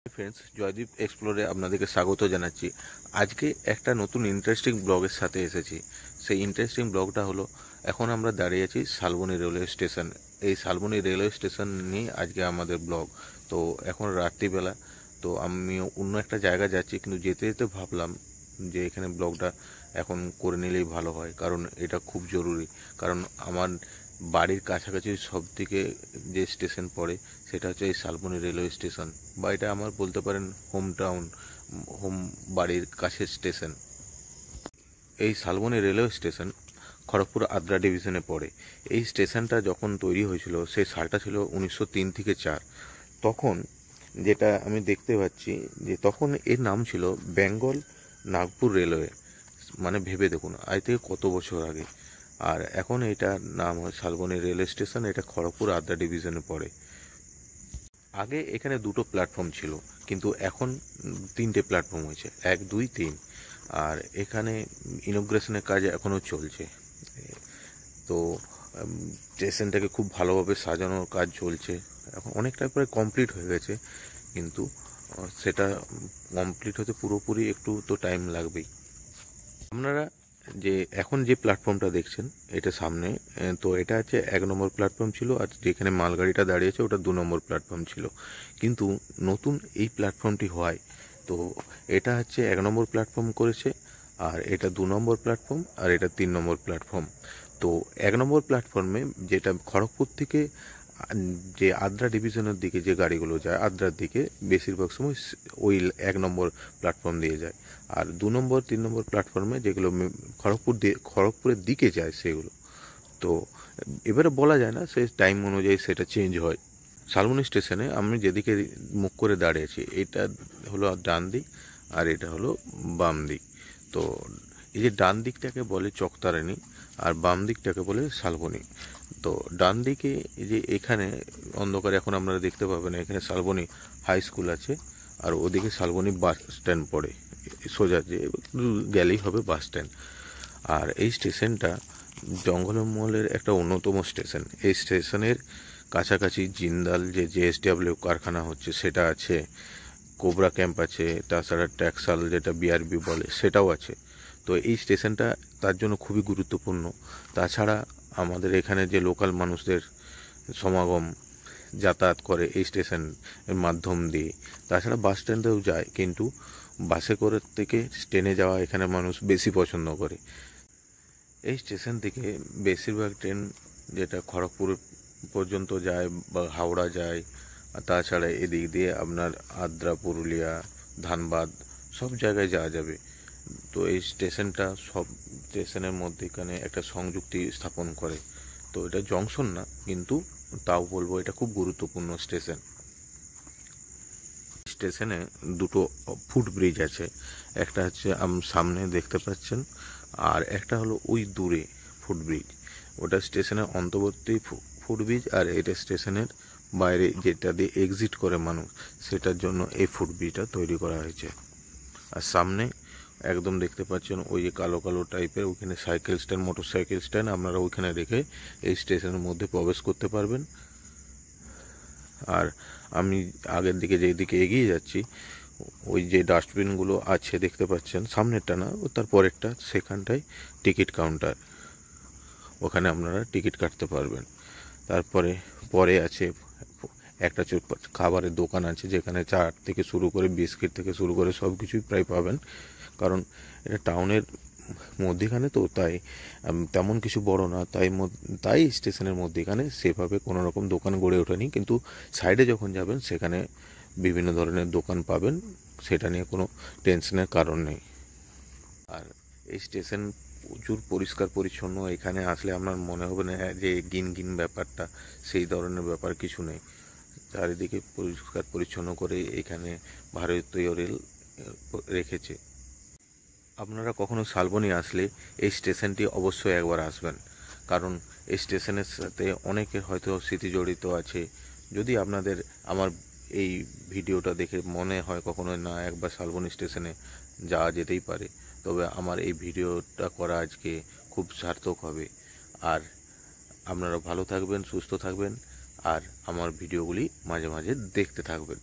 Friends, Joydeep এক্সপ্লোরে আপনাদেরকে স্বাগত জানাচ্ছি। আজকে একটা নতুন ইন্টারেস্টিং ব্লগের সাথে এসেছি। সেই ইন্টারেস্টিং ব্লগটা হলো, এখন আমরা দাঁড়িয়ে আছি শালবনী রেলওয়ে স্টেশন। এই শালবনী রেলওয়ে স্টেশন নিয়ে আজকে আমাদের ব্লগ। তো এখন রাত্রিবেলা, তো আমি অন্য একটা জায়গা যাচ্ছি, কিন্তু যেতে যেতে ভাবলাম যে এখানে ব্লগটা এখন করে নিলেই ভালো হয়, কারণ এটা খুব জরুরি। কারণ আমার বাড়ির কাছাকাছি সব থেকে যে স্টেশন পড়ে সেটা হচ্ছে এই শালবনী রেলওয়ে স্টেশন, বা এটা আমার বলতে পারেন হোম টাউন, হোম বাড়ির কাছের স্টেশন। এই শালবনী রেলওয়ে স্টেশন খড়গপুর আদ্রা ডিভিশনে পড়ে। এই স্টেশনটা যখন তৈরি হয়েছিল সেই সালটা ছিল 1903 থেকে 4। তখন যেটা আমি দেখতে পাচ্ছি যে তখন এর নাম ছিল বেঙ্গল নাগপুর রেলওয়ে। মানে ভেবে দেখুন আজ থেকে কত বছর আগে। আর এখন এটার নাম হয় শালবনী রেলওয়ে স্টেশন। এটা খড়গপুর আদ্রা ডিভিশনে পড়ে। আগে এখানে দুটো প্ল্যাটফর্ম ছিল, কিন্তু এখন তিনটে প্ল্যাটফর্ম হয়েছে, 1, 2, 3। আর এখানে ইনোগ্রেশনের কাজ এখনও চলছে। তো স্টেশনটাকে খুব ভালোভাবে সাজানোর কাজ চলছে। এখন অনেকটা প্রায় কমপ্লিট হয়ে গেছে, কিন্তু সেটা কমপ্লিট হতে পুরোপুরি একটু তো টাইম লাগবেই। আপনারা যে এখন যে প্ল্যাটফর্মটা দেখছেন এটা সামনে, তো এটা হচ্ছে 1 নম্বর প্ল্যাটফর্ম ছিল, আর যেখানে মালগাড়িটা দাঁড়িয়েছে ওটা 2 নম্বর প্ল্যাটফর্ম ছিল। কিন্তু নতুন এই প্ল্যাটফর্মটি হয়, তো এটা হচ্ছে 1 নম্বর প্ল্যাটফর্ম করেছে, আর এটা 2 নম্বর প্ল্যাটফর্ম, আর এটা 3 নম্বর প্ল্যাটফর্ম। তো 1 নম্বর প্ল্যাটফর্মে যেটা খড়গপুর থেকে যে আদ্রা ডিভিশনের দিকে যে গাড়িগুলো যায় আদ্রার দিকে, বেশিরভাগ সময় ওই 1 নম্বর প্ল্যাটফর্ম দিয়ে যায়। আর 2 নম্বর 3 নম্বর প্ল্যাটফর্মে যেগুলো খড়গপুরের দিকে যায় সেগুলো, তো এবারে বলা যায় না, সে টাইম অনুযায়ী সেটা চেঞ্জ হয়। শালবনী স্টেশনে আমি যেদিকে মুখ করে দাঁড়িয়েছি এটা হলো ডান দিক, আর এটা হলো বাম দিক। তো এই যে ডান দিকটাকে বলে চকতারানি, আর বাম দিকটাকে বলে শালবনী। তো ডান দিকে এই যে এখানে অন্ধকারে এখন আপনারা দেখতে পাবেন, এখানে শালবনী হাই স্কুল আছে, আর ওদিকে শালবনী বাস স্ট্যান্ড পড়ে। সোজা যে গেলেই হবে বাস স্ট্যান্ড। আর এই স্টেশনটা জঙ্গলমহলের একটা অন্যতম স্টেশন। এই স্টেশনের কাছাকাছি জিন্দাল যে জেএসডব্লিউ কারখানা হচ্ছে সেটা আছে, কোবরা ক্যাম্প আছে, তাছাড়া ট্যাক্সাল যেটা বিআরবি বলে সেটাও আছে। তো এই স্টেশনটা তার জন্য খুবই গুরুত্বপূর্ণ। তাছাড়া আমাদের এখানে যে লোকাল মানুষদের সমাগম যাতায়াত করে এই স্টেশনের মাধ্যম দিয়ে, তাছাড়া বাস স্ট্যান্ডেও যায়, কিন্তু বাসে করে থেকে ট্রেনে যাওয়া এখানে মানুষ বেশি পছন্দ করে। এই স্টেশন থেকে বেশিরভাগ ট্রেন যেটা খড়গপুর পর্যন্ত যায় বা হাওড়া যায়, আর তাছাড়া এদিক দিয়ে আপনার আদ্রা, পুরুলিয়া, ধানবাদ সব জায়গায় যাওয়া যাবে। তো এই স্টেশনটা সব স্টেশনের মধ্যেখানে একটা সংযুক্তি স্থাপন করে। তো এটা জংশন না, কিন্তু তাও বলবো এটা খুব গুরুত্বপূর্ণ স্টেশন। স্টেশনে দুটো ফুট ব্রিজ আছে, একটা হচ্ছে সামনে দেখতে পাচ্ছেন, আর একটা হলো ওই দূরে ফুট ব্রিজ। ওটা স্টেশনের অন্তর্বর্তী ফুট ব্রিজ, আর এটা স্টেশনের বাইরে যেটা দিয়ে এক্সিট করে মানুষ, সেটার জন্য এই ফুট ব্রিজটা তৈরি করা হয়েছে। আর সামনে একদম দেখতে পাচ্ছেন ওই যে কালো কালো টাইপের, ওইখানে cycle stand, motor cycle stand, আপনারা ওইখানে রেখে এই স্টেশনের মধ্যে প্রবেশ করতে পারবেন। আর আমি আগের দিকে যেই দিকে এগিয়ে যাচ্ছি, ওই যে ডাস্টবিনগুলো আছে দেখতে পাচ্ছেন, সামনেরটা না ও তার পরেরটা, সেখানটায় টিকিট কাউন্টার, ওখানে আপনারা টিকিট কাটতে পারবেন। তারপরে পরে আছে একটা খাবারের দোকান আছে, যেখানে চাট থেকে শুরু করে বিস্কিট থেকে শুরু করে সব কিছুই প্রায় পাবেন। কারণ এটা টাউনের মধ্যেখানে, তো তাই তেমন কিছু বড় না, তাই স্টেশনের মধ্যেখানে সেভাবে কোনো রকম দোকান গড়ে ওঠেনি, কিন্তু সাইডে যখন যাবেন সেখানে বিভিন্ন ধরনের দোকান পাবেন, সেটা নিয়ে কোনো টেনশনের কারণ নেই। আর এই স্টেশন প্রচুর পরিষ্কার পরিচ্ছন্ন। এখানে আসলে আপনার মনে হবে না যে গিন গিন ব্যাপারটা, সেই ধরনের ব্যাপার কিছু নেই। চারিদিকে পরিষ্কার পরিচ্ছন্ন করে এখানে ভারতীয় রেল রেখেছে। আপনারা কখনো শালবনী আসলে এই স্টেশনটি অবশ্যই একবার আসবেন, কারণ এই স্টেশনের সাথে অনেকের হয়তো স্মৃতি জড়িত আছে। যদি আপনাদের আমার এই ভিডিওটা দেখে মনে হয় কখনো না একবার শালবনী স্টেশনে যাওয়া যেতেই পারে, তবে আমার এই ভিডিওটা করা আজকে খুব সার্থক হবে। আর আপনারা ভালো থাকবেন, সুস্থ থাকবেন, আর আমার ভিডিওগুলি মাঝে মাঝে দেখতে থাকবেন।